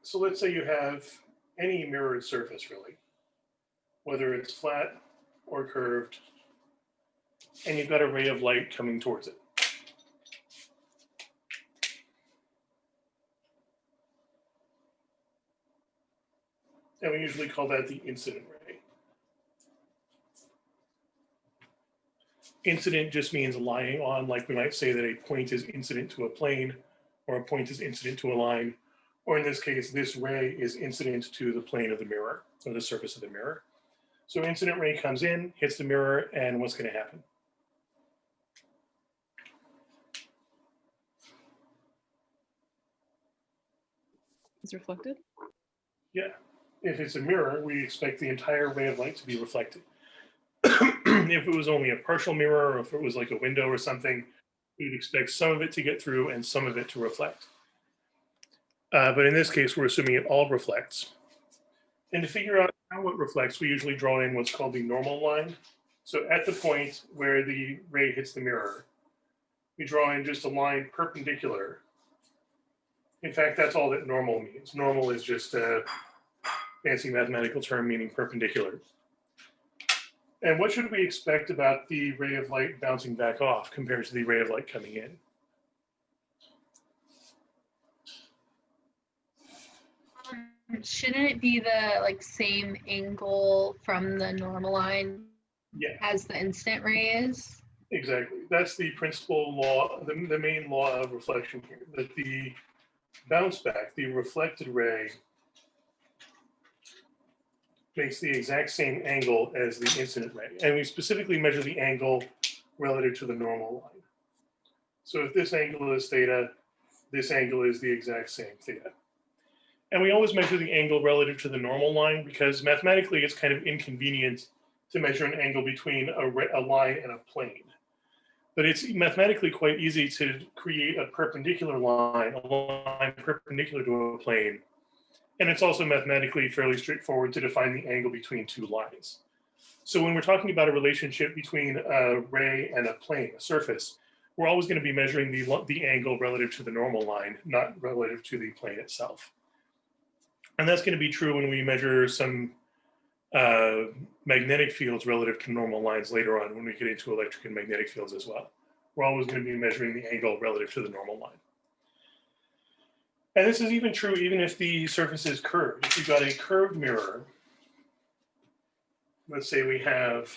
So let's say you have any mirrored surface, really, whether it's flat or curved, and you've got a ray of light coming towards it. And we usually call that the incident ray. Incident just means lying on, like we might say that a point is incident to a plane, or a point is incident to a line, or in this case, this ray is incident to the plane of the mirror, or the surface of the mirror. So incident ray comes in, hits the mirror, and what's going to happen? Is reflected? Yeah. If it's a mirror, we expect the entire ray of light to be reflected. If it was only a partial mirror, or if it was like a window or something, we'd expect some of it to get through and some of it to reflect. But in this case, we're assuming it all reflects. And to figure out how it reflects, we usually draw in what's called the normal line. So at the point where the ray hits the mirror, we draw in just a line perpendicular. In fact, that's all that normal means. Normal is just a fancy mathematical term meaning perpendicular. And what should we expect about the ray of light bouncing back off compared to the ray of light coming in? Shouldn't it be the same angle from the normal line as the incident ray is? Exactly. That's the principal law, the main law of reflection here, that the bounce back, the reflected ray, makes the exact same angle as the incident ray. And we specifically measure the angle relative to the normal line. So if this angle is theta, this angle is the exact same theta. And we always measure the angle relative to the normal line because mathematically it's kind of inconvenient to measure an angle between a line and a plane. But it's mathematically quite easy to create a perpendicular line, a line perpendicular to a plane. And it's also mathematically fairly straightforward to define the angle between two lines. So when we're talking about a relationship between a ray and a plane, a surface, we're always going to be measuring the angle relative to the normal line, not relative to the plane itself. And that's going to be true when we measure some magnetic fields relative to normal lines later on when we get into electric and magnetic fields as well. We're always going to be measuring the angle relative to the normal line. And this is even true even if the surface is curved. If you've got a curved mirror, let's say we have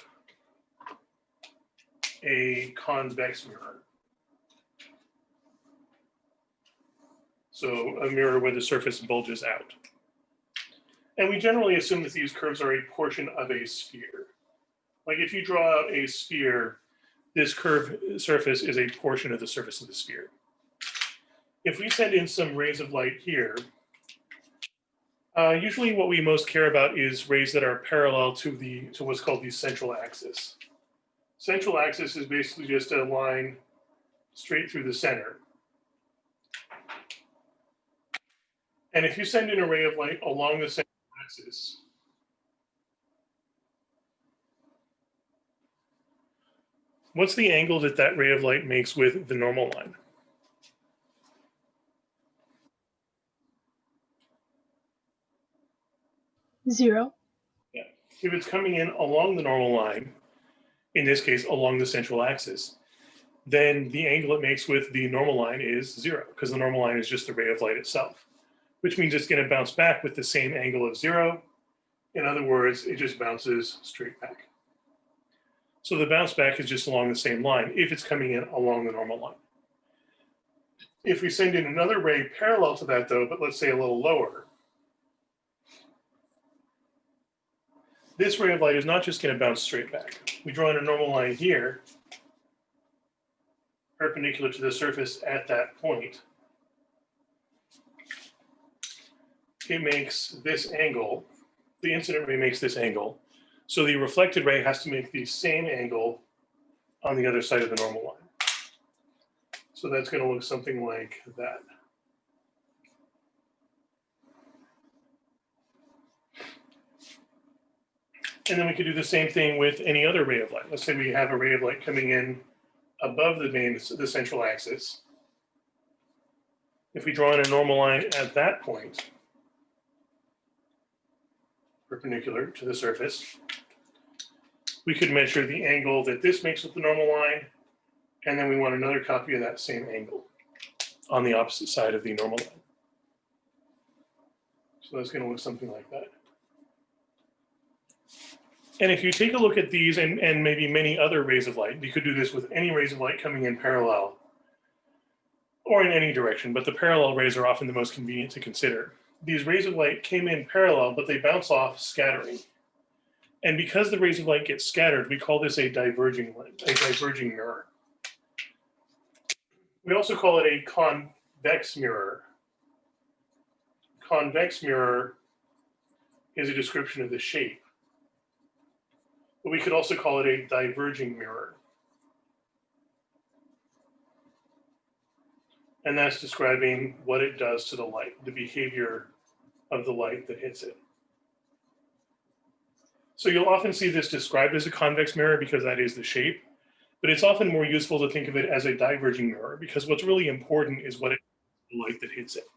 a convex mirror. So a mirror where the surface bulges out. And we generally assume that these curves are a portion of a sphere. Like if you draw out a sphere, this curved surface is a portion of the surface of the sphere. If we send in some rays of light here, usually what we most care about is rays that are parallel to what's called the central axis. Central axis is basically just a line straight through the center. And if you send in a ray of light along the central axis, what's the angle that that ray of light makes with the normal line? Zero. Yeah. If it's coming in along the normal line, in this case along the central axis, then the angle it makes with the normal line is zero, because the normal line is just the ray of light itself, which means it's going to bounce back with the same angle of zero. In other words, it just bounces straight back. So the bounce back is just along the same line if it's coming in along the normal line. If we send in another ray parallel to that though, but let's say a little lower, this ray of light is not just going to bounce straight back. We draw in a normal line here, perpendicular to the surface at that point. It makes this angle, the incident ray makes this angle, so the reflected ray has to make the same angle on the other side of the normal line. So that's going to look something like that. And then we could do the same thing with any other ray of light. Let's say we have a ray of light coming in above the central axis. If we draw in a normal line at that point, perpendicular to the surface. We could measure the angle that this makes with the normal line, and then we want another copy of that same angle on the opposite side of the normal line. So that's going to look something like that. And if you take a look at these and maybe many other rays of light, you could do this with any rays of light coming in parallel or in any direction, but the parallel rays are often the most convenient to consider. These rays of light came in parallel, but they bounce off scattering. And because the rays of light get scattered, we call this a diverging mirror. We also call it a convex mirror. Convex mirror is a description of the shape. But we could also call it a diverging mirror. And that's describing what it does to the light, the behavior of the light that hits it. So you'll often see this described as a convex mirror because that is the shape, but it's often more useful to think of it as a diverging mirror because what's really important is what it does to the light that hits it.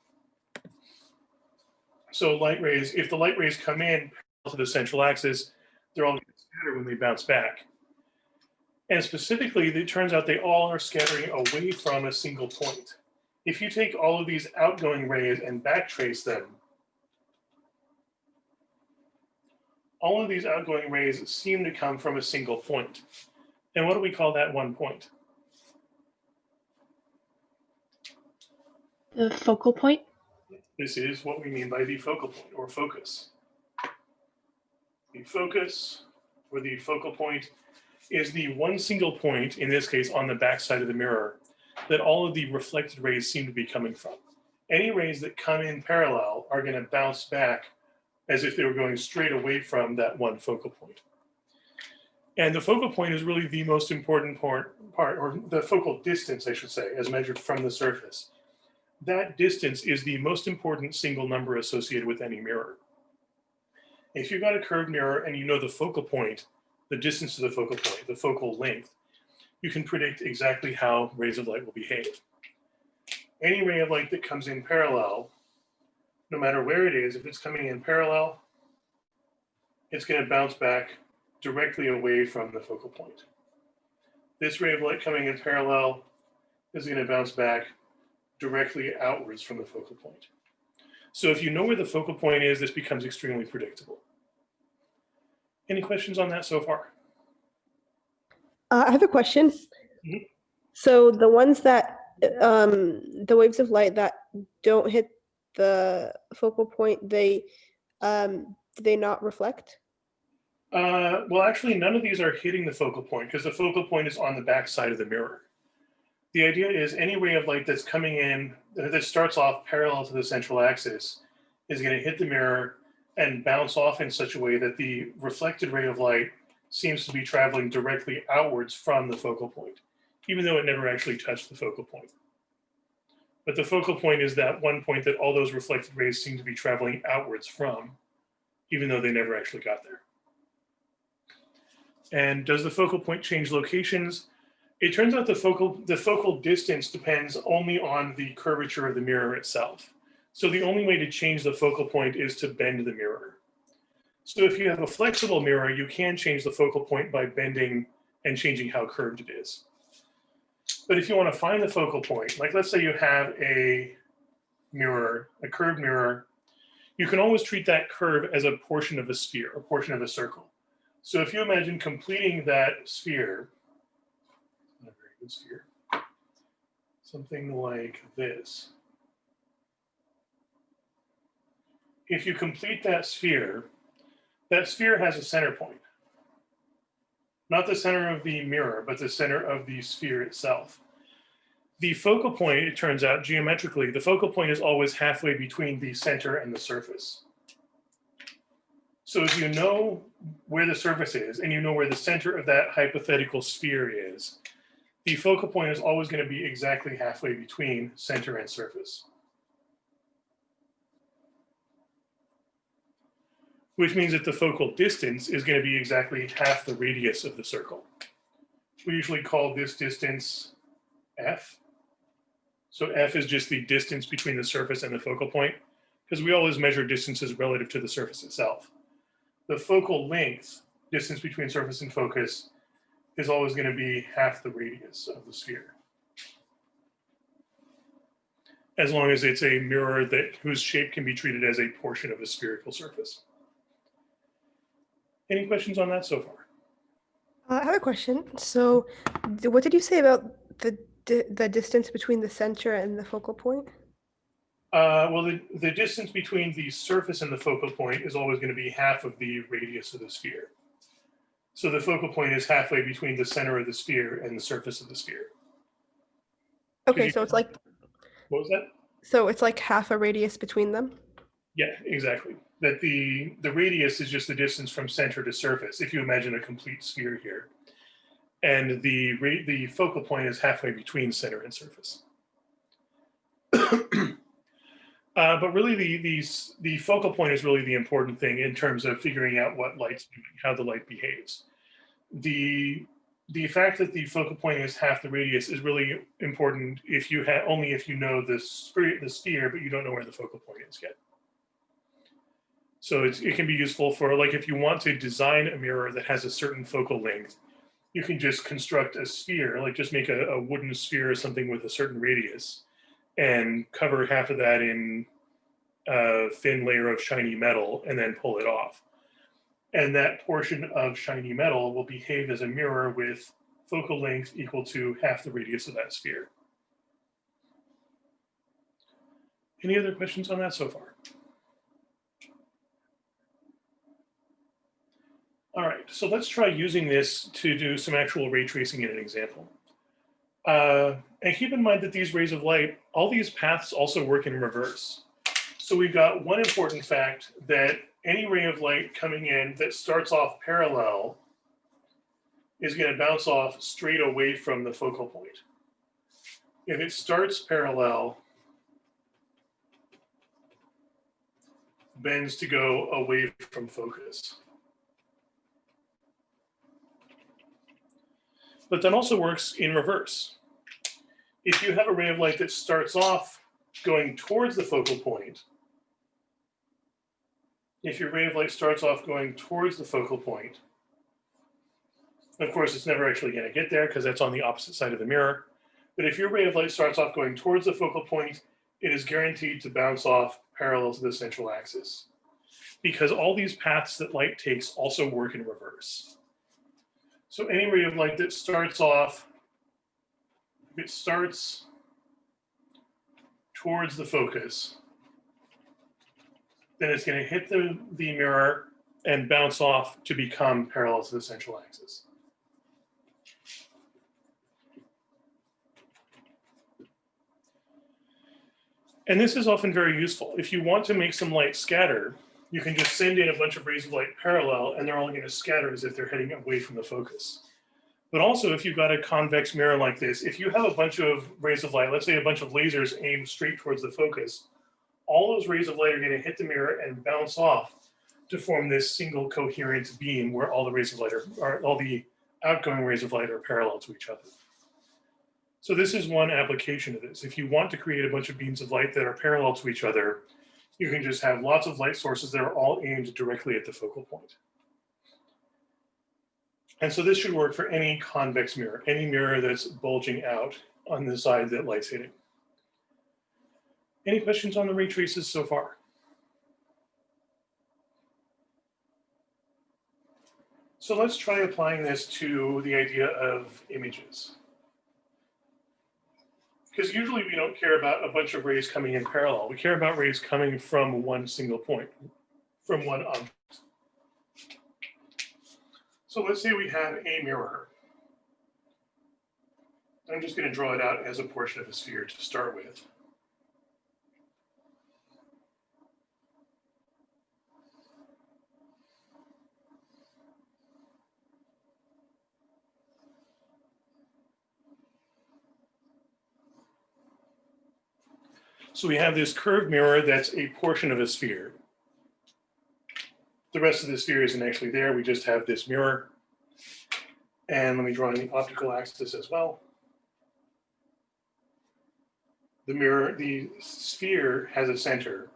So light rays, if the light rays come in to the central axis, they're all going to scatter when they bounce back. And specifically, it turns out they all are scattering away from a single point. If you take all of these outgoing rays and backtrace them, all of these outgoing rays seem to come from a single point. And what do we call that one point? The focal point. This is what we mean by the focal point or focus. The focus or the focal point is the one single point, in this case on the back side of the mirror, that all of the reflected rays seem to be coming from. Any rays that come in parallel are going to bounce back as if they were going straight away from that one focal point. And the focal point is really the most important part, or the focal distance, I should say, as measured from the surface. That distance is the most important single number associated with any mirror. If you've got a curved mirror and you know the focal point, the distance to the focal point, the focal length, you can predict exactly how rays of light will behave. Any ray of light that comes in parallel, no matter where it is, if it's coming in parallel, it's going to bounce back directly away from the focal point. This ray of light coming in parallel is going to bounce back directly outwards from the focal point. So if you know where the focal point is, this becomes extremely predictable. Any questions on that so far? I have a question. Mhm. So the ones that, the waves of light that don't hit the focal point, do they not reflect? Well, actually, none of these are hitting the focal point because the focal point is on the back side of the mirror. The idea is any ray of light that's coming in, that starts off parallel to the central axis, is going to hit the mirror and bounce off in such a way that the reflected ray of light seems to be traveling directly outwards from the focal point, even though it never actually touched the focal point. But the focal point is that one point that all those reflected rays seem to be traveling outwards from, even though they never actually got there. And does the focal point change locations? It turns out the focal distance depends only on the curvature of the mirror itself. So the only way to change the focal point is to bend the mirror. So if you have a flexible mirror, you can change the focal point by bending and changing how curved it is. But if you want to find the focal point, like let's say you have a mirror, a curved mirror, you can always treat that curve as a portion of a sphere, a portion of a circle. So if you imagine completing that sphere, not a very good sphere, something like this. If you complete that sphere has a center point. Not the center of the mirror, but the center of the sphere itself. The focal point, it turns out geometrically, the focal point is always halfway between the center and the surface. So if you know where the surface is and you know where the center of that hypothetical sphere is, the focal point is always going to be exactly halfway between center and surface. Which means that the focal distance is going to be exactly half the radius of the circle. We usually call this distance f. So f is just the distance between the surface and the focal point, because we always measure distances relative to the surface itself. the focal length, distance between surface and focus, is always going to be half the radius of the sphere. As long as it's a mirror whose shape can be treated as a portion of a spherical surface. Any questions on that so far? I have a question. So, what did you say about the distance between the center and the focal point? Well, the distance between the surface and the focal point is always going to be half of the radius of the sphere. So the focal point is halfway between the center of the sphere and the surface of the sphere. Okay, so it's like, what was that? So it's like half a radius between them? Yeah, exactly. That the radius is just the distance from center to surface, if you imagine a complete sphere here. And the focal point is halfway between center and surface. But really, the focal point is really the important thing in terms of figuring out what light's doing, how the light behaves. The fact that the focal point is half the radius is really important if you only if you know the sphere, but you don't know where the focal point is yet. So it can be useful for, like, if you want to design a mirror that has a certain focal length, you can just construct a sphere, like just make a wooden sphere or something with a certain radius, and cover half of that in a thin layer of shiny metal and then pull it off. And that portion of shiny metal will behave as a mirror with focal length equal to half the radius of that sphere. Any other questions on that so far? All right, so let's try using this to do some actual ray tracing in an example. And keep in mind that these rays of light, all these paths also work in reverse. So we've got one important fact, that any ray of light coming in that starts off parallel is going to bounce off straight away from the focal point. If it starts parallel, bends to go away from focus. But that also works in reverse. If you have a ray of light that starts off going towards the focal point, if your ray of light starts off going towards the focal point, of course, it's never actually going to get there because that's on the opposite side of the mirror. But if your ray of light starts off going towards the focal point, it is guaranteed to bounce off parallel to the central axis, because all these paths that light takes also work in reverse. So any ray of light that starts off, if it starts towards the focus, then it's going to hit the mirror and bounce off to become parallel to the central axis. And this is often very useful. If you want to make some light scatter, you can just send in a bunch of rays of light parallel, and they're all going to scatter as if they're heading away from the focus. But also, if you've got a convex mirror like this, if you have a bunch of rays of light, let's say a bunch of lasers aimed straight towards the focus, all those rays of light are going to hit the mirror and bounce off to form this single coherent beam where all the rays of light all the outgoing rays of light are parallel to each other. So this is one application of this. If you want to create a bunch of beams of light that are parallel to each other, you can just have lots of light sources that are all aimed directly at the focal point. And so this should work for any convex mirror, any mirror that's bulging out on the side that light's hitting. Any questions on the ray traces so far? So let's try applying this to the idea of images. Because usually we don't care about a bunch of rays coming in parallel. We care about rays coming from one single point, from one object. So let's say we have a mirror. I'm just going to draw it out as a portion of a sphere to start with. So we have this curved mirror that's a portion of a sphere. The rest of the sphere isn't actually there. We just have this mirror. And let me draw in the optical axis as well. The sphere has a center.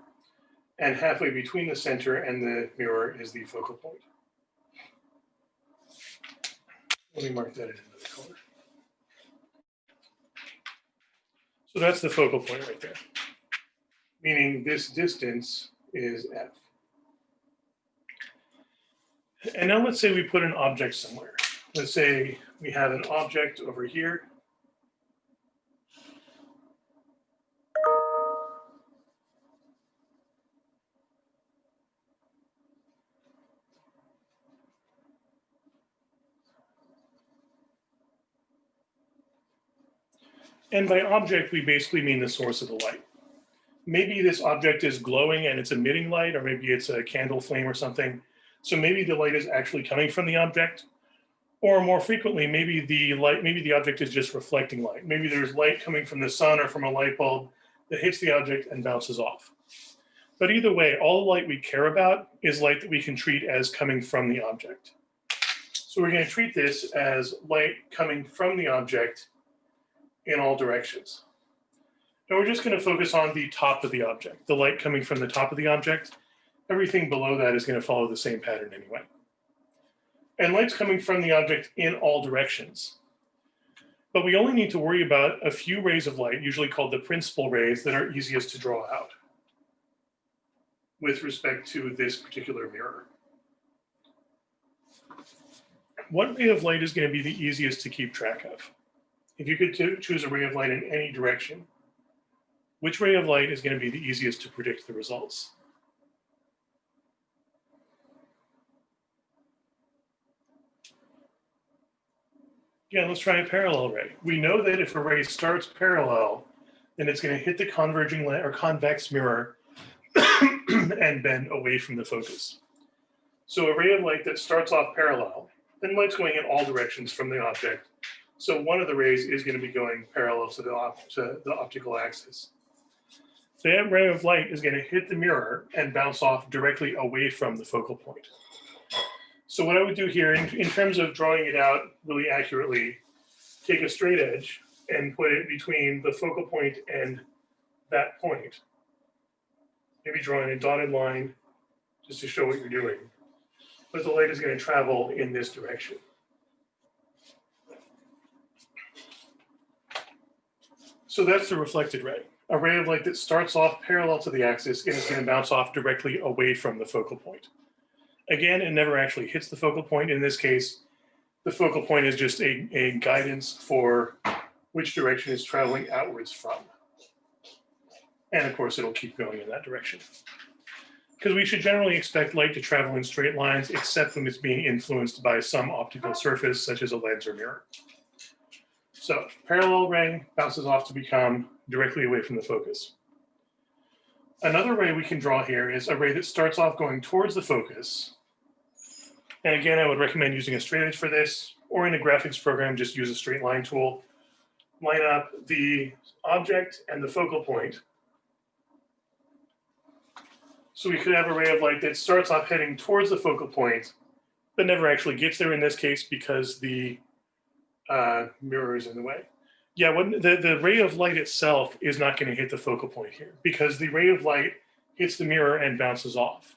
and halfway between the center and the mirror is the focal point. Let me mark that in another color. So that's the focal point right there, meaning this distance is f. And now let's say we put an object somewhere. Let's say we have an object over here. And by object, we basically mean the source of the light. Maybe this object is glowing and it's emitting light, or maybe it's a candle flame or something. So maybe the light is actually coming from the object. Or more frequently, maybe the object is just reflecting light. Maybe there's light coming from the sun or from a light bulb that hits the object and bounces off. But either way, all the light we care about is light that we can treat as coming from the object. So we're going to treat this as light coming from the object in all directions. And we're just going to focus on the top of the object, the light coming from the top of the object. Everything below that is going to follow the same pattern anyway. And light's coming from the object in all directions. But we only need to worry about a few rays of light, usually called the principal rays, that are easiest to draw out with respect to this particular mirror. What ray of light is going to be the easiest to keep track of? If you could choose a ray of light in any direction, which ray of light is going to be the easiest to predict the results? Yeah, let's try a parallel ray. We know that if a ray starts parallel, then it's going to hit the converging or convex mirror and bend away from the focus. So a ray of light that starts off parallel, then light's going in all directions from the object. So one of the rays is going to be going parallel to the optical axis. That ray of light is going to hit the mirror and bounce off directly away from the focal point. So what I would do here, in terms of drawing it out really accurately, take a straight edge and put it between the focal point and that point. Maybe drawing a dotted line just to show what you're doing. But the light is going to travel in this direction. So that's the reflected ray. A ray of light that starts off parallel to the axis and is going to bounce off directly away from the focal point. Again, it never actually hits the focal point. In this case, the focal point is just a guidance for which direction it's traveling outwards from. And of course, it'll keep going in that direction. Because we should generally expect light to travel in straight lines, except when it's being influenced by some optical surface, such as a lens or mirror. So parallel ray bounces off to become directly away from the focus. Another ray we can draw here is a ray that starts off going towards the focus. And again, I would recommend using a straight edge for this, or in a graphics program, just use a straight line tool. Line up the object and the focal point. So we could have a ray of light that starts off heading towards the focal point, but never actually gets there in this case because the mirror is in the way. Yeah, the ray of light itself is not going to hit the focal point here because the ray of light hits the mirror and bounces off.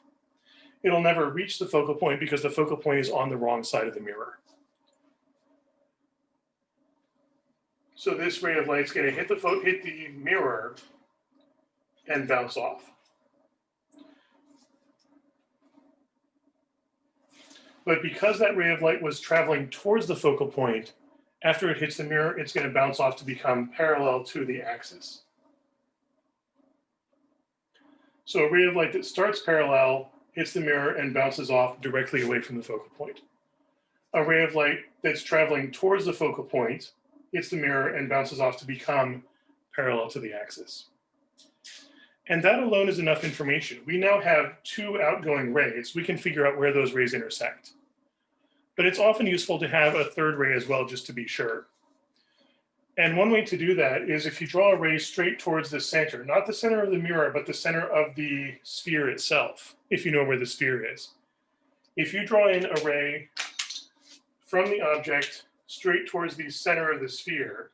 It'll never reach the focal point because the focal point is on the wrong side of the mirror. So this ray of light is going to hit the mirror and bounce off. But because that ray of light was traveling towards the focal point, after it hits the mirror, it's going to bounce off to become parallel to the axis. So a ray of light that starts parallel hits the mirror and bounces off directly away from the focal point. A ray of light that's traveling towards the focal point hits the mirror and bounces off to become parallel to the axis. And that alone is enough information. We now have two outgoing rays. We can figure out where those rays intersect. But it's often useful to have a third ray as well, just to be sure. And one way to do that is if you draw a ray straight towards the center, not the center of the mirror, but the center of the sphere itself, if you know where the sphere is. If you draw in a ray from the object straight towards the center of the sphere,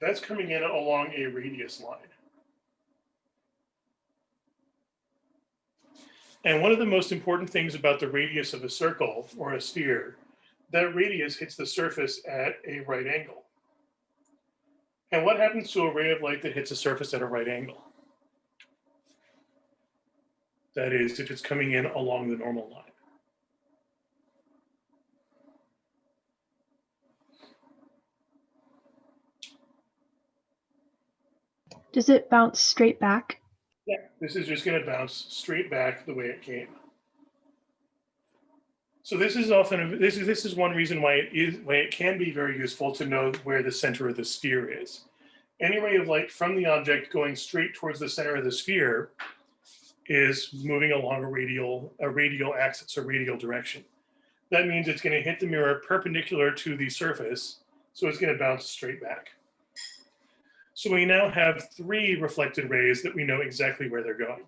that's coming in along a radius line. And one of the most important things about the radius of a circle or a sphere, that radius hits the surface at a right angle. And what happens to a ray of light that hits a surface at a right angle? That is, if it's coming in along the normal line. Does it bounce straight back? Yeah, this is just going to bounce straight back the way it came. So this is often this is one reason why it can be very useful to know where the center of the sphere is. Any ray of light from the object going straight towards the center of the sphere is moving along a radial axis or radial direction. That means it's going to hit the mirror perpendicular to the surface, so it's going to bounce straight back. So we now have 3 reflected rays that we know exactly where they're going.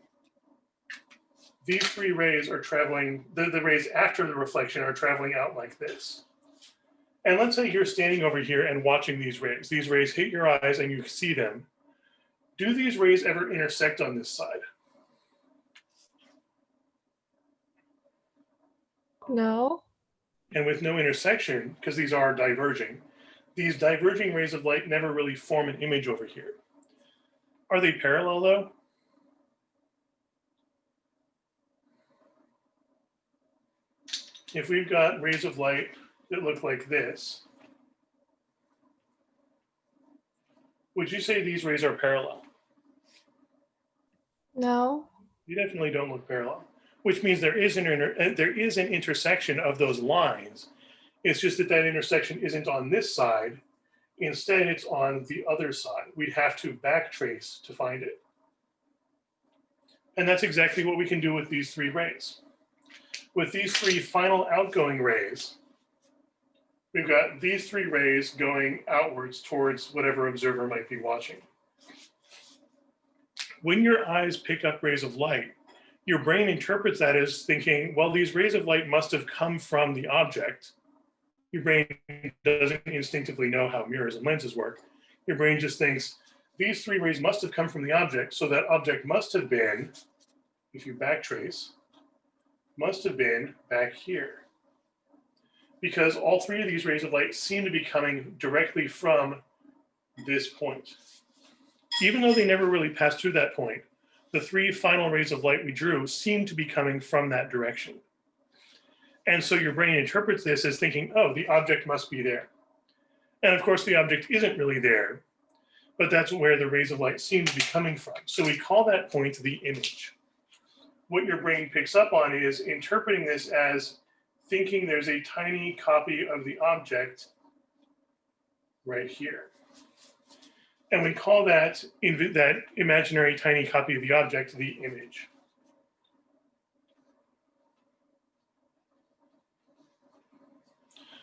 These 3 rays are traveling, the rays after the reflection are traveling out like this. And let's say you're standing over here and watching these rays. These rays hit your eyes and you see them. Do these rays ever intersect on this side? No. And with no intersection, because these are diverging, these diverging rays of light never really form an image over here. Are they parallel though? If we've got rays of light that look like this, would you say these rays are parallel? No. You definitely don't look parallel, which means there is an intersection of those lines. It's just that that intersection isn't on this side. Instead, it's on the other side. We'd have to backtrace to find it. And that's exactly what we can do with these 3 rays. With these 3 final outgoing rays, we've got these 3 rays going outwards towards whatever observer might be watching. When your eyes pick up rays of light, your brain interprets that as thinking, well, these rays of light must have come from the object. Your brain doesn't instinctively know how mirrors and lenses work. Your brain just thinks, these 3 rays must have come from the object, so that object must have been, if you backtrace, must have been back here. Because all 3 of these rays of light seem to be coming directly from this point. Even though they never really passed through that point, the 3 final rays of light we drew seem to be coming from that direction. And so your brain interprets this as thinking, oh, the object must be there. And of course, the object isn't really there, but that's where the rays of light seem to be coming from. So we call that point the image. What your brain picks up on is interpreting this as thinking there's a tiny copy of the object right here. And we call that imaginary tiny copy of the object the image.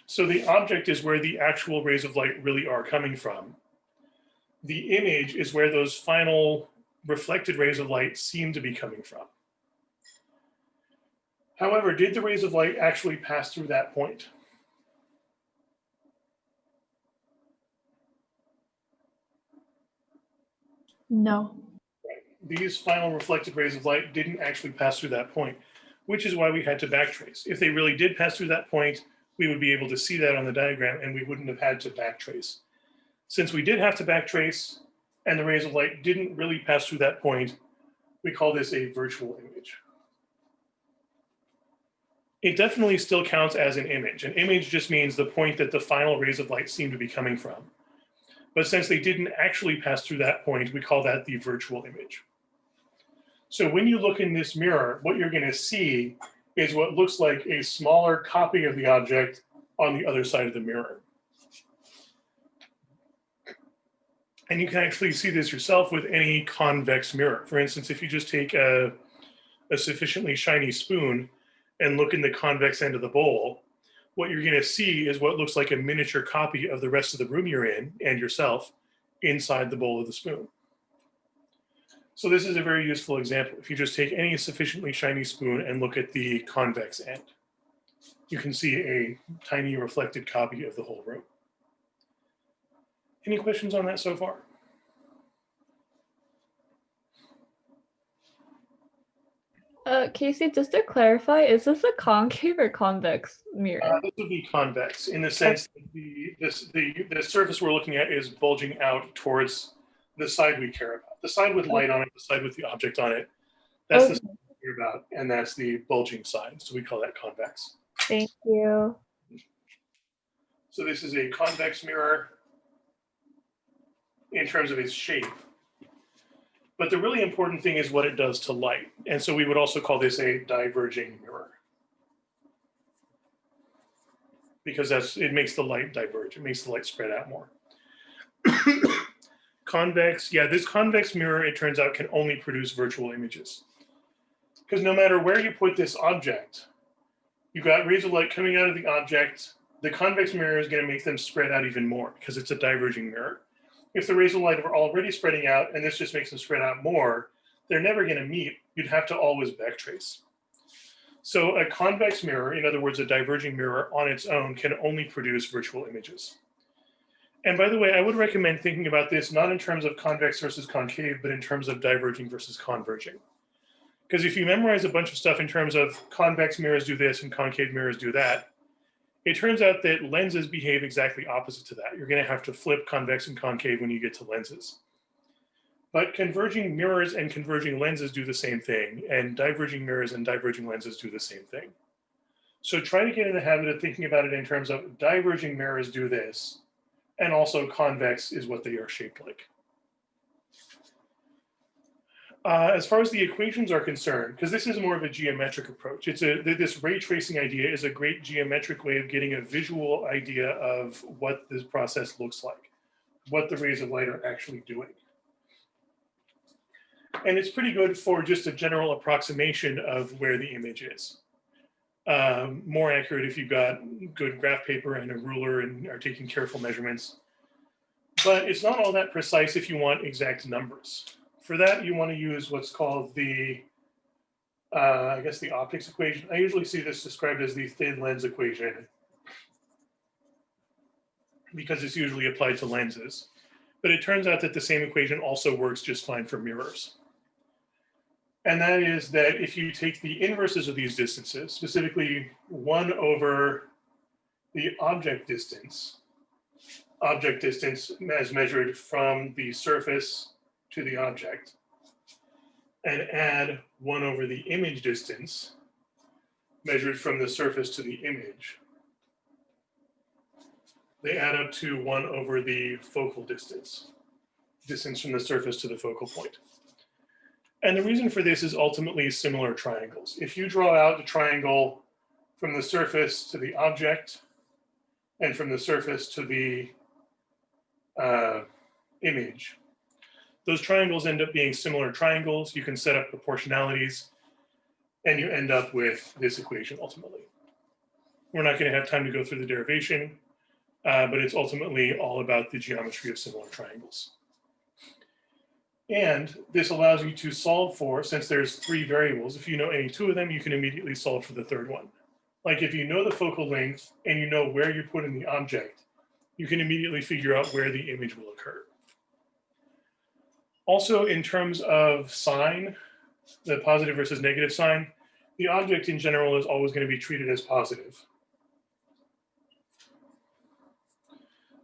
So the object is where the actual rays of light really are coming from. The image is where those final reflected rays of light seem to be coming from. However, did the rays of light actually pass through that point? No. These final reflected rays of light didn't actually pass through that point, which is why we had to backtrace. If they really did pass through that point, we would be able to see that on the diagram and we wouldn't have had to backtrace. Since we did have to backtrace and the rays of light didn't really pass through that point, we call this a virtual image. It definitely still counts as an image. An image just means the point that the final rays of light seem to be coming from. But since they didn't actually pass through that point, we call that the virtual image. So when you look in this mirror, what you're going to see is what looks like a smaller copy of the object on the other side of the mirror. And you can actually see this yourself with any convex mirror. For instance, if you just take a sufficiently shiny spoon and look in the convex end of the bowl, what you're going to see is what looks like a miniature copy of the rest of the room you're in and yourself inside the bowl of the spoon. So this is a very useful example. If you just take any sufficiently shiny spoon and look at the convex end, you can see a tiny reflected copy of the whole room. Any questions on that so far? Casey, just to clarify, is this a concave or convex mirror? This would be convex in the sense that the surface we're looking at is bulging out towards the side we care about. The side with light on it, the side with the object on it, that's the side we care about, and that's the bulging side. So we call that convex. Thank you. So this is a convex mirror in terms of its shape. But the really important thing is what it does to light. And so we would also call this a diverging mirror. Because it makes the light diverge. It makes the light spread out more. Convex, yeah, this convex mirror, it turns out, can only produce virtual images. Because no matter where you put this object, you've got rays of light coming out of the object. The convex mirror is going to make them spread out even more because it's a diverging mirror. If the rays of light are already spreading out and this just makes them spread out more, they're never going to meet. You'd have to always backtrace. So a convex mirror, in other words, a diverging mirror on its own, can only produce virtual images. And by the way, I would recommend thinking about this not in terms of convex versus concave, but in terms of diverging versus converging. Because if you memorize a bunch of stuff in terms of convex mirrors do this and concave mirrors do that, it turns out that lenses behave exactly opposite to that. You're going to have to flip convex and concave when you get to lenses. But converging mirrors and converging lenses do the same thing, and diverging mirrors and diverging lenses do the same thing. So try to get in the habit of thinking about it in terms of diverging mirrors do this, and also convex is what they are shaped like. As far as the equations are concerned, because this is more of a geometric approach, this ray tracing idea is a great geometric way of getting a visual idea of what this process looks like, what the rays of light are actually doing. And it's pretty good for just a general approximation of where the image is. More accurate if you've got good graph paper and a ruler and are taking careful measurements. But it's not all that precise if you want exact numbers. For that, you want to use what's called the, I guess, the optics equation. I usually see this described as the thin lens equation because it's usually applied to lenses. But it turns out that the same equation also works just fine for mirrors. And that is that if you take the inverses of these distances, specifically 1 over the object distance as measured from the surface to the object, and add 1 over the image distance measured from the surface to the image, they add up to 1 over the focal distance from the surface to the focal point. And the reason for this is ultimately similar triangles. If you draw out the triangle from the surface to the object and from the surface to the image, those triangles end up being similar triangles. You can set up proportionalities, and you end up with this equation ultimately. We're not going to have time to go through the derivation, but it's ultimately all about the geometry of similar triangles. And this allows you to solve for, since there's 3 variables, if you know any 2 of them, you can immediately solve for the 3rd one. Like if you know the focal length and you know where you put in the object, you can immediately figure out where the image will occur. Also, in terms of sign, the positive versus negative sign, the object in general is always going to be treated as positive.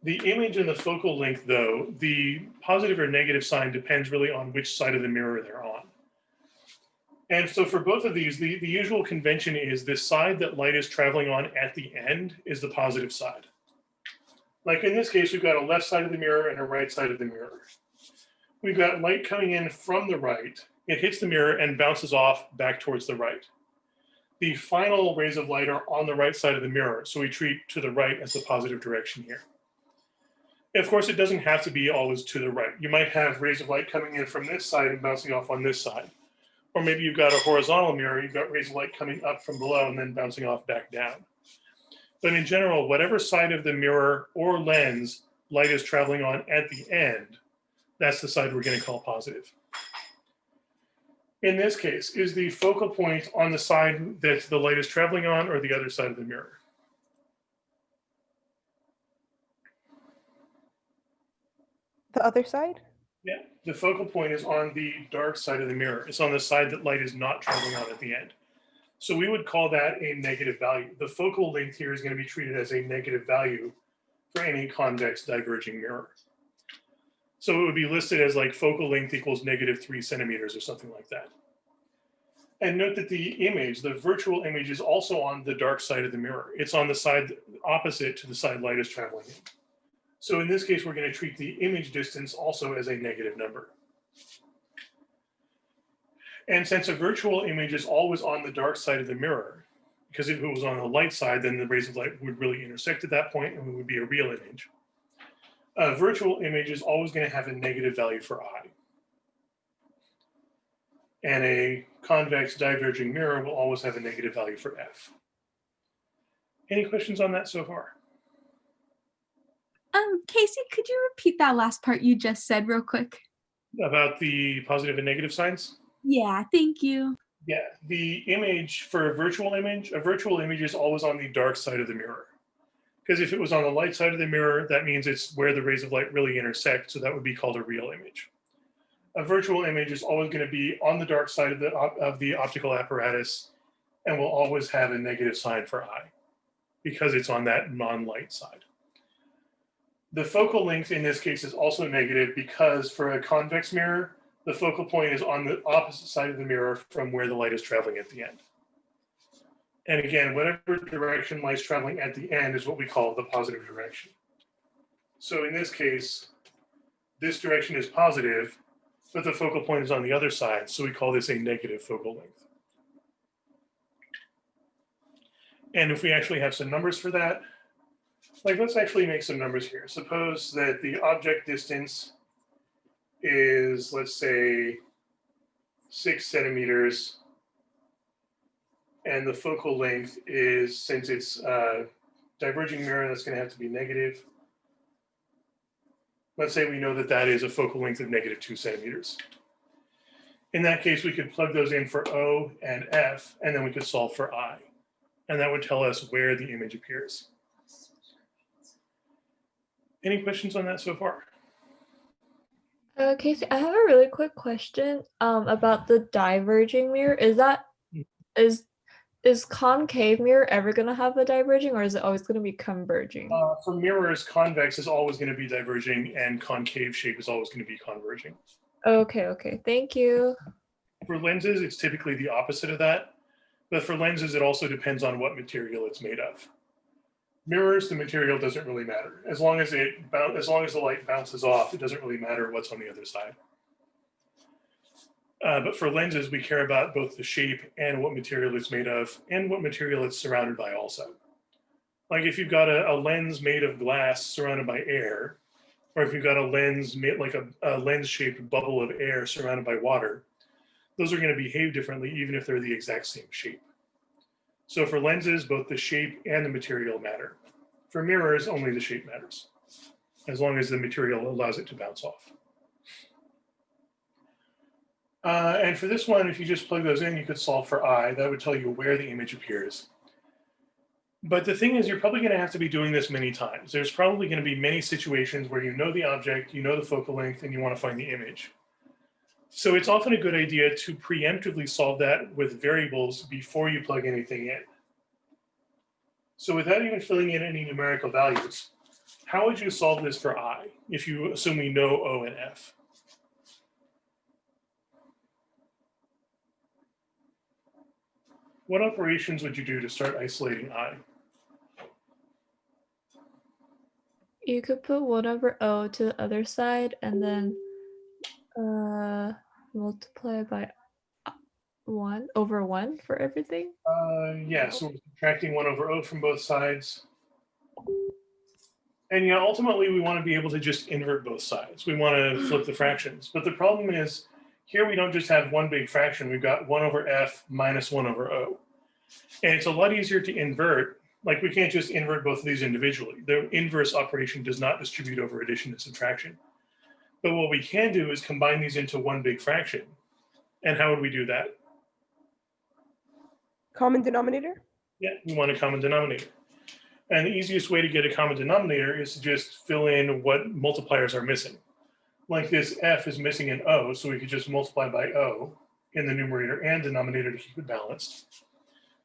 The image and the focal length, though, the positive or negative sign depends really on which side of the mirror they're on. And so for both of these, the usual convention is the side that light is traveling on at the end is the positive side. Like in this case, we've got a left side of the mirror and a right side of the mirror. We've got light coming in from the right. It hits the mirror and bounces off back towards the right. The final rays of light are on the right side of the mirror, so we treat to the right as the positive direction here. Of course, it doesn't have to be always to the right. You might have rays of light coming in from this side and bouncing off on this side. Or maybe you've got a horizontal mirror, you've got rays of light coming up from below and then bouncing off back down. But in general, whatever side of the mirror or lens light is traveling on at the end, that's the side we're going to call positive. In this case, is the focal point on the side that the light is traveling on or the other side of the mirror? The other side? Yeah, the focal point is on the dark side of the mirror. It's on the side that light is not traveling on at the end. So we would call that a negative value. The focal length here is going to be treated as a negative value for any convex diverging mirror. So it would be listed as like focal length equals -3 centimeters or something like that. And note that the image, the virtual image, is also on the dark side of the mirror. It's on the side opposite to the side light is traveling in. So in this case, we're going to treat the image distance also as a negative number. And since a virtual image is always on the dark side of the mirror, because if it was on the light side, then the rays of light would really intersect at that point and it would be a real image. A virtual image is always going to have a negative value for I. And a convex diverging mirror will always have a negative value for F. Any questions on that so far? Casey, could you repeat that last part you just said real quick? About the positive and negative signs? Yeah, thank you. Yeah, the image for a virtual image is always on the dark side of the mirror. Because if it was on the light side of the mirror, that means it's where the rays of light really intersect, so that would be called a real image. A virtual image is always going to be on the dark side of the optical apparatus and will always have a negative sign for I because it's on that non-light side. The focal length in this case is also negative because for a convex mirror, the focal point is on the opposite side of the mirror from where the light is traveling at the end. And again, whatever direction light's traveling at the end is what we call the positive direction. So in this case, this direction is positive, but the focal point is on the other side, so we call this a negative focal length. And if we actually have some numbers for that, like let's actually make some numbers here. Suppose that the object distance is, let's say, 6 centimeters, and the focal length is, since it's a diverging mirror, that's going to have to be negative. Let's say we know that that is a focal length of -2 centimeters. In that case, we could plug those in for O and F, and then we could solve for I. And that would tell us where the image appears. Any questions on that so far? Casey, I have a really quick question about the diverging mirror. Is concave mirror ever going to have a diverging, or is it always going to be converging? For mirrors, convex is always going to be diverging, and concave shape is always going to be converging. Okay, thank you. For lenses, it's typically the opposite of that. But for lenses, it also depends on what material it's made of. Mirrors, the material doesn't really matter. As long as the light bounces off, it doesn't really matter what's on the other side. But for lenses, we care about both the shape and what material it's made of and what material it's surrounded by also. Like if you've got a lens made of glass surrounded by air, or if you've got a lens made like a lens-shaped bubble of air surrounded by water, those are going to behave differently even if they're the exact same shape. So for lenses, both the shape and the material matter. For mirrors, only the shape matters, as long as the material allows it to bounce off. And for this one, if you just plug those in, you could solve for I. That would tell you where the image appears. But the thing is, you're probably going to have to be doing this many times. There's probably going to be many situations where you know the object, you know the focal length, and you want to find the image. So it's often a good idea to preemptively solve that with variables before you plug anything in. So without even filling in any numerical values, how would you solve this for I if you assume we know O and F? What operations would you do to start isolating I? You could put 1 over O to the other side and then multiply by 1 over 1 for everything? Yeah, so we're subtracting 1 over O from both sides. And yeah, ultimately we want to be able to just invert both sides. We want to flip the fractions. But the problem is, here we don't just have one big fraction. We've got 1 over F minus 1 over O. And it's a lot easier to invert. Like we can't just invert both of these individually. The inverse operation does not distribute over addition and subtraction. But what we can do is combine these into one big fraction. And how would we do that? Common denominator? Yeah, we want a common denominator. And the easiest way to get a common denominator is to just fill in what multipliers are missing. like this f is missing an o, so we could just multiply by o in the numerator and denominator to keep it balanced.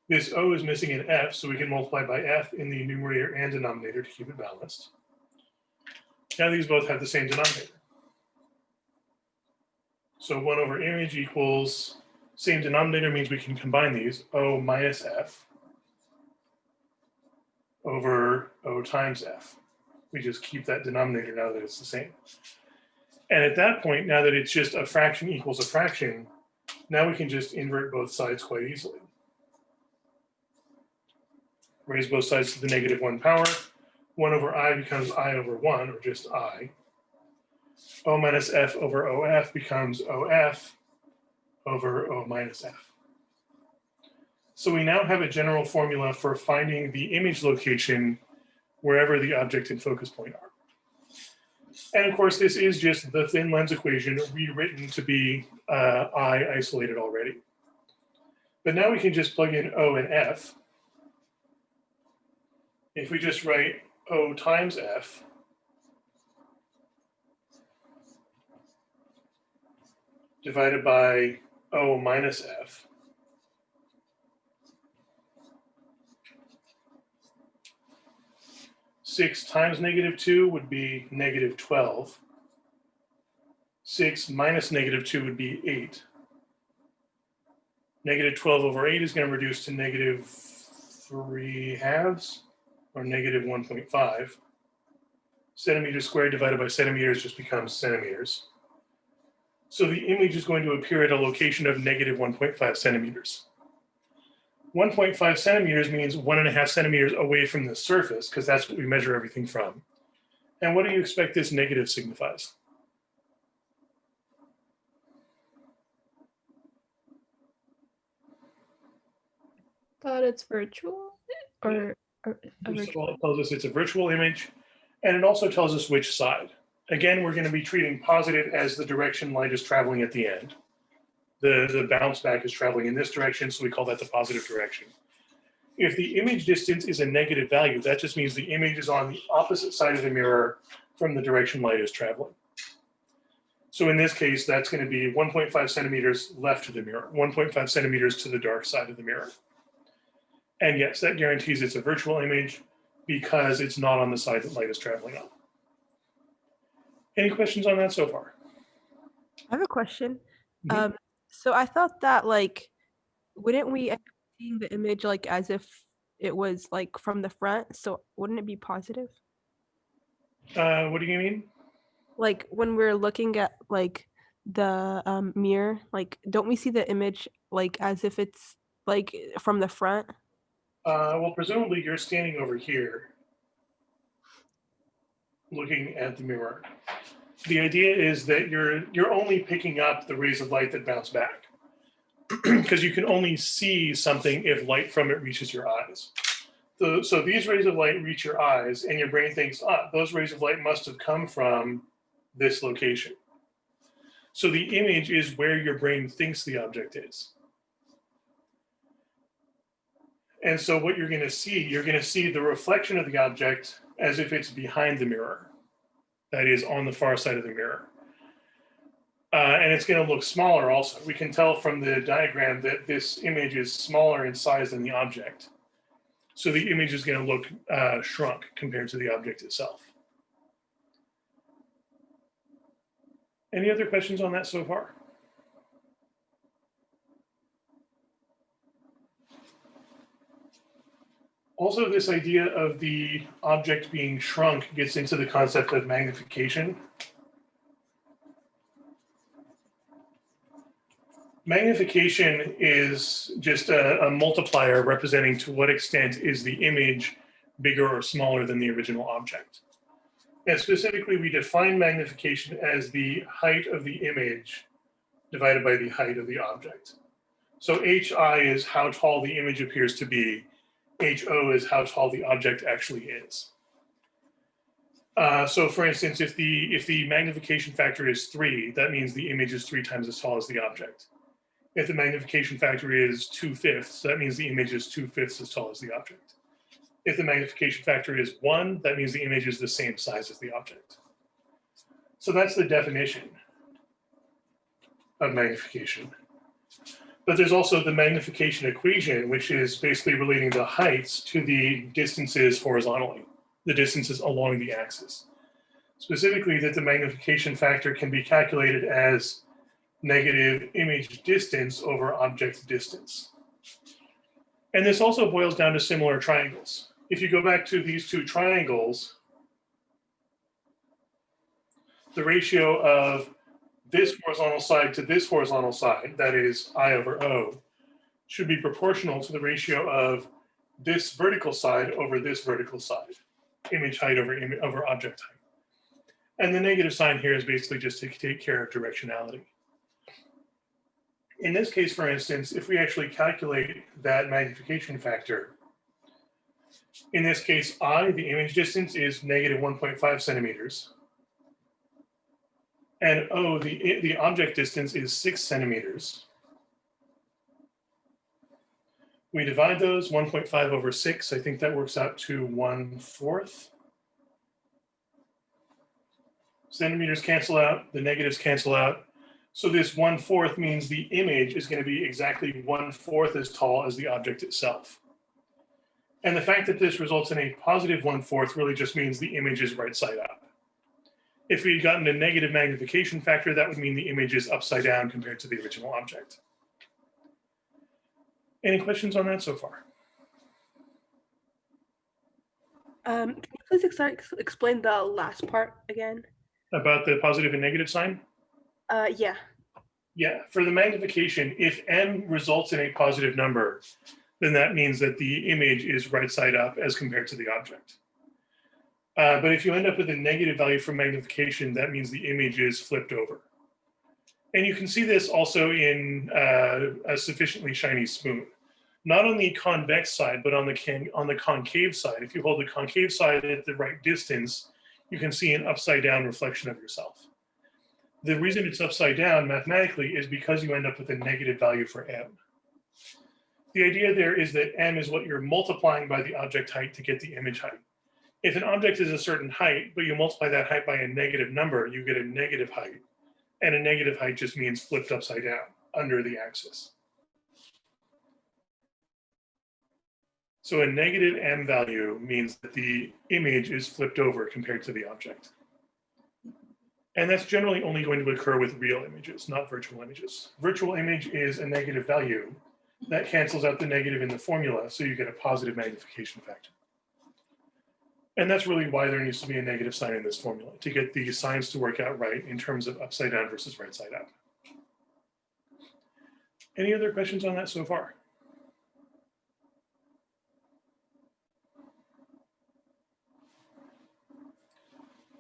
This o is missing an f, so we can multiply by f in the numerator and denominator to keep it balanced. Now these both have the same denominator. So 1 over image equals, same denominator means we can combine these, o minus f over o times f. We just keep that denominator now that it's the same. And at that point, now that it's just a fraction equals a fraction, now we can just invert both sides quite easily. Raise both sides to the negative 1 power. 1 over I becomes I over 1, or just I. O minus f over OF becomes OF over O minus f. So we now have a general formula for finding the image location wherever the object and focus point are. And of course, this is just the thin lens equation rewritten to be I isolated already. But now we can just plug in O and F. If we just write O times F, divided by O minus F, six times negative 2 would be negative 12. 6 minus negative 2 would be 8. Negative 12 over 8 is going to reduce to negative 3 halves, or negative 1.5. Centimeters squared divided by centimeters just becomes centimeters. So the image is going to appear at a location of negative 1.5 centimeters. 1.5 centimeters means 1.5 centimeters away from the surface, because that's what we measure everything from. And what do you expect this negative signifies? That it's virtual, or a First of virtual. all, it tells us it's a virtual image, and it also tells us which side. Again, we're going to be treating positive as the direction light is traveling at the end. The bounce back is traveling in this direction, so we call that the positive direction. If the image distance is a negative value, that just means the image is on the opposite side of the mirror from the direction light is traveling. So in this case, that's going to be 1.5 centimeters left of the mirror, 1.5 centimeters to the dark side of the mirror. And yes, that guarantees it's a virtual image because it's not on the side that light is traveling on. Any questions on that so far? I have a question. Mhm. So I thought that, like, wouldn't we end up seeing the image like as if it was like from the front? So wouldn't it be positive? What do you mean? Like when we're looking at like the mirror, like don't we see the image like as if it's like from the front? Well, presumably you're standing over here looking at the mirror. The idea is that you're only picking up the rays of light that bounce back because you can only see something if light from it reaches your eyes. So these rays of light reach your eyes and your brain thinks, those rays of light must have come from this location. So the image is where your brain thinks the object is. And so what you're going to see the reflection of the object as if it's behind the mirror. That is on the far side of the mirror. And it's going to look smaller also. We can tell from the diagram that this image is smaller in size than the object. So the image is going to look shrunk compared to the object itself. Any other questions on that so far? Also, this idea of the object being shrunk gets into the concept of magnification. Magnification is just a multiplier representing to what extent is the image bigger or smaller than the original object. And specifically, we define magnification as the height of the image divided by the height of the object. So HI is how tall the image appears to be. HO is how tall the object actually is. So for instance, if the magnification factor is 3, that means the image is 3 times as tall as the object. If the magnification factor is 2/5, that means the image is 2/5 as tall as the object. If the magnification factor is 1, that means the image is the same size as the object. So that's the definition of magnification. But there's also the magnification equation, which is basically relating the heights to the distances horizontally, the distances along the axis. Specifically, that the magnification factor can be calculated as negative image distance over object distance. And this also boils down to similar triangles. If you go back to these two triangles, the ratio of this horizontal side to this horizontal side, that is I over O, should be proportional to the ratio of this vertical side over this vertical side, image height over object height. And the negative sign here is basically just to take care of directionality. In this case, for instance, if we actually calculate that magnification factor, in this case, I, the image distance, is negative 1.5 centimeters. And O, the object distance, is 6 centimeters. We divide those, 1.5 over 6. I think that works out to 1/4. Centimeters cancel out, the negatives cancel out. So this 1/4 means the image is going to be exactly 1/4 as tall as the object itself. And the fact that this results in a positive 1/4 really just means the image is right side up. If we had gotten a negative magnification factor, that would mean the image is upside down compared to the original object. Any questions on that so far? Can you please explain the last part again? About the positive and negative sign? Yeah. Yeah, for the magnification, if m results in a positive number, then that means that the image is right side up as compared to the object. But if you end up with a negative value for magnification, that means the image is flipped over. And you can see this also in a sufficiently shiny spoon. Not on the convex side, but on the concave side. If you hold the concave side at the right distance, you can see an upside down reflection of yourself. The reason it's upside down mathematically is because you end up with a negative value for m. The idea there is that m is what you're multiplying by the object height to get the image height. If an object is a certain height, but you multiply that height by a negative number, you get a negative height. And a negative height just means flipped upside down under the axis. So a negative m value means that the image is flipped over compared to the object. And that's generally only going to occur with real images, not virtual images. Virtual image is a negative value that cancels out the negative in the formula, so you get a positive magnification factor. And that's really why there needs to be a negative sign in this formula, to get the signs to work out right in terms of upside down versus right side up. Any other questions on that so far?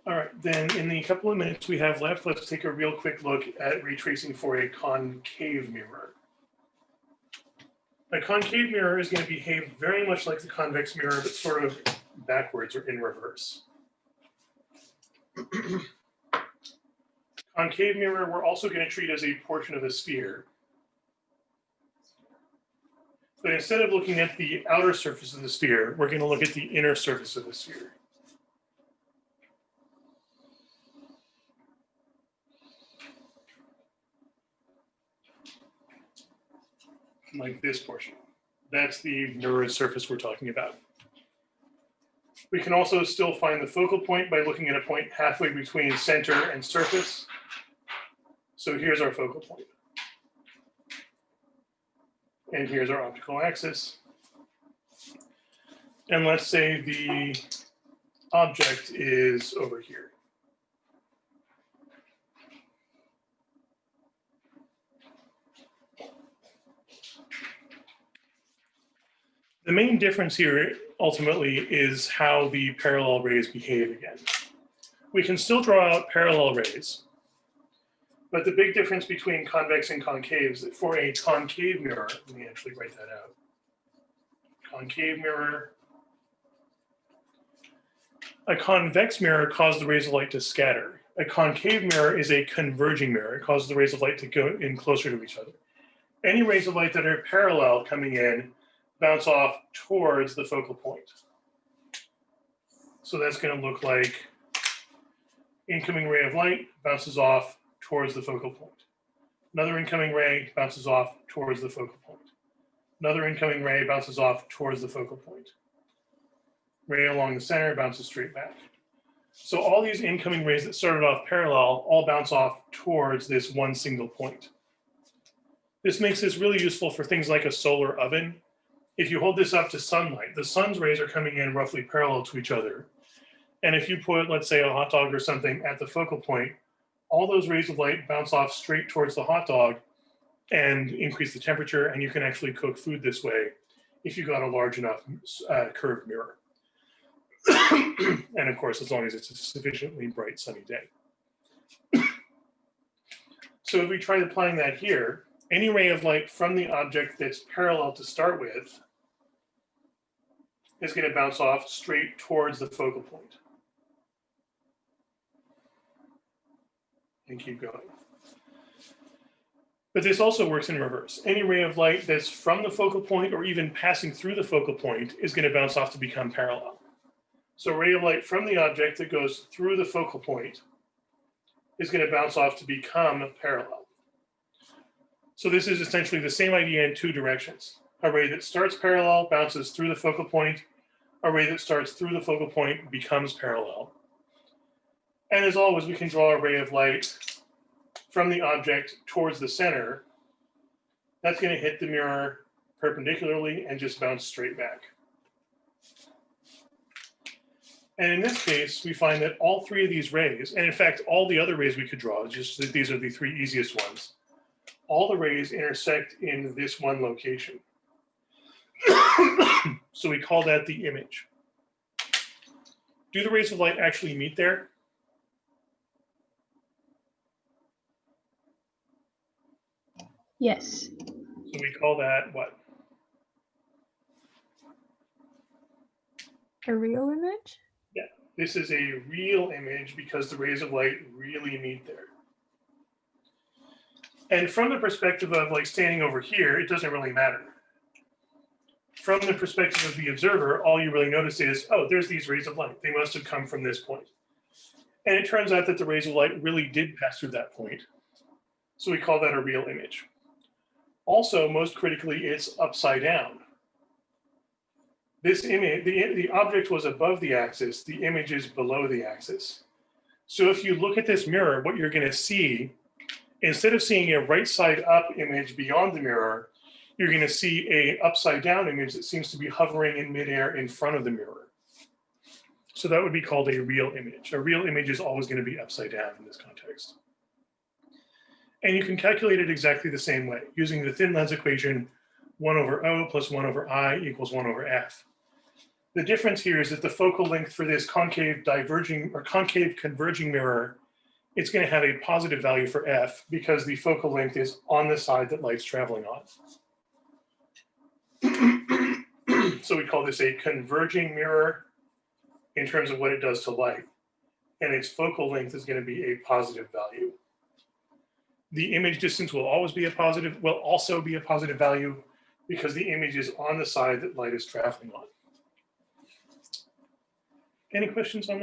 All right, then in the couple of minutes we have left, let's take a real quick look at ray tracing for a concave mirror. A concave mirror is going to behave very much like the convex mirror, but sort of backwards or in reverse. Concave mirror, we're also going to treat as a portion of a sphere. But instead of looking at the outer surface of the sphere, we're going to look at the inner surface of the sphere. Like this portion. That's the mirror's surface we're talking about. We can also still find the focal point by looking at a point halfway between center and surface. So here's our focal point. And here's our optical axis. And let's say the object is over here. The main difference here ultimately is how the parallel rays behave again. We can still draw out parallel rays, but the big difference between convex and concave is that for a concave mirror, let me actually write that out. Concave mirror. A convex mirror causes the rays of light to scatter. A concave mirror is a converging mirror. It causes the rays of light to go in closer to each other. Any rays of light that are parallel coming in bounce off towards the focal point. So that's going to look like Incoming ray of light bounces off towards the focal point. Another incoming ray bounces off towards the focal point. Another incoming ray bounces off towards the focal point. Ray along the center bounces straight back. So all these incoming rays that started off parallel all bounce off towards this one single point. This makes this really useful for things like a solar oven. If you hold this up to sunlight, the sun's rays are coming in roughly parallel to each other. And if you put, let's say, a hot dog or something at the focal point, all those rays of light bounce off straight towards the hot dog and increase the temperature, and you can actually cook food this way if you got a large enough curved mirror. And of course, as long as it's a sufficiently bright sunny day. So if we try applying that here, any ray of light from the object that's parallel to start with is going to bounce off straight towards the focal point. And keep going. But this also works in reverse. Any ray of light that's from the focal point or even passing through the focal point is going to bounce off to become parallel. So a ray of light from the object that goes through the focal point is going to bounce off to become parallel. So this is essentially the same idea in two directions. A ray that starts parallel bounces through the focal point. A ray that starts through the focal point becomes parallel. And as always, we can draw a ray of light from the object towards the center. That's going to hit the mirror perpendicularly and just bounce straight back. And in this case, we find that all three of these rays, and in fact, all the other rays we could draw, just that these are the three easiest ones, all the rays intersect in this one location. So we call that the image. Do the rays of light actually meet there? Yes. So we call that what? A real image? This is a real image because the rays of light really meet there. And from the perspective of like standing over here, it doesn't really matter. From the perspective of the observer, all you really notice is, oh, there's these rays of light. They must have come from this point. And it turns out that the rays of light really did pass through that point. So we call that a real image. Also, most critically, it's upside down. This image, the object was above the axis, the image is below the axis. So if you look at this mirror, what you're going to see, instead of seeing a right side up image beyond the mirror, you're going to see a upside down image that seems to be hovering in midair in front of the mirror. So that would be called a real image. A real image is always going to be upside down in this context. And you can calculate it exactly the same way, using the thin lens equation, 1 over O plus 1 over I equals 1 over F. The difference here is that the focal length for this concave diverging or concave converging mirror, it's going to have a positive value for F because the focal length is on the side that light's traveling on. So we call this a converging mirror in terms of what it does to light. And its focal length is going to be a positive value. The image distance will always be a positive, will also be a positive value because the image is on the side that light is traveling on. Any questions on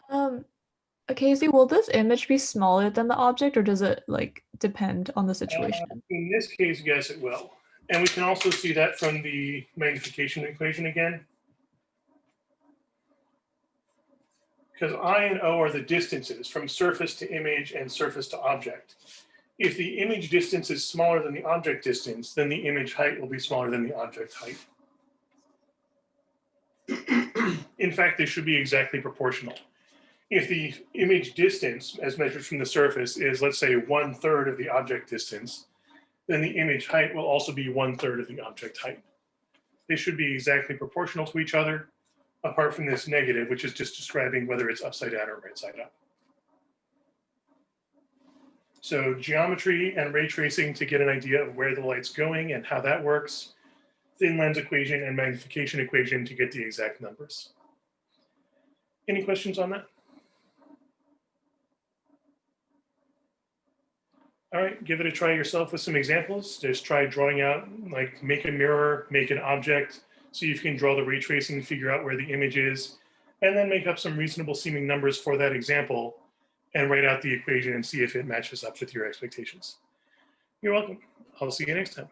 that? Casey, will this image be smaller than the object, or does it like depend on the situation? In this case, yes, it will. And we can also see that from the magnification equation again. Because I and O are the distances from surface to image and surface to object. If the image distance is smaller than the object distance, then the image height will be smaller than the object height. In fact, they should be exactly proportional. If the image distance, as measured from the surface, is, let's say, 1/3 of the object distance, then the image height will also be 1/3 of the object height. They should be exactly proportional to each other, apart from this negative, which is just describing whether it's upside down or right side up. So geometry and ray tracing to get an idea of where the light's going and how that works, thin lens equation and magnification equation to get the exact numbers. Any questions on that? All right, give it a try yourself with some examples. Just try drawing out, like make a mirror, make an object, see if you can draw the ray tracing, figure out where the image is. and then make up some reasonable seeming numbers for that example and write out the equation and see if it matches up with your expectations. You're welcome. I'll see you next time.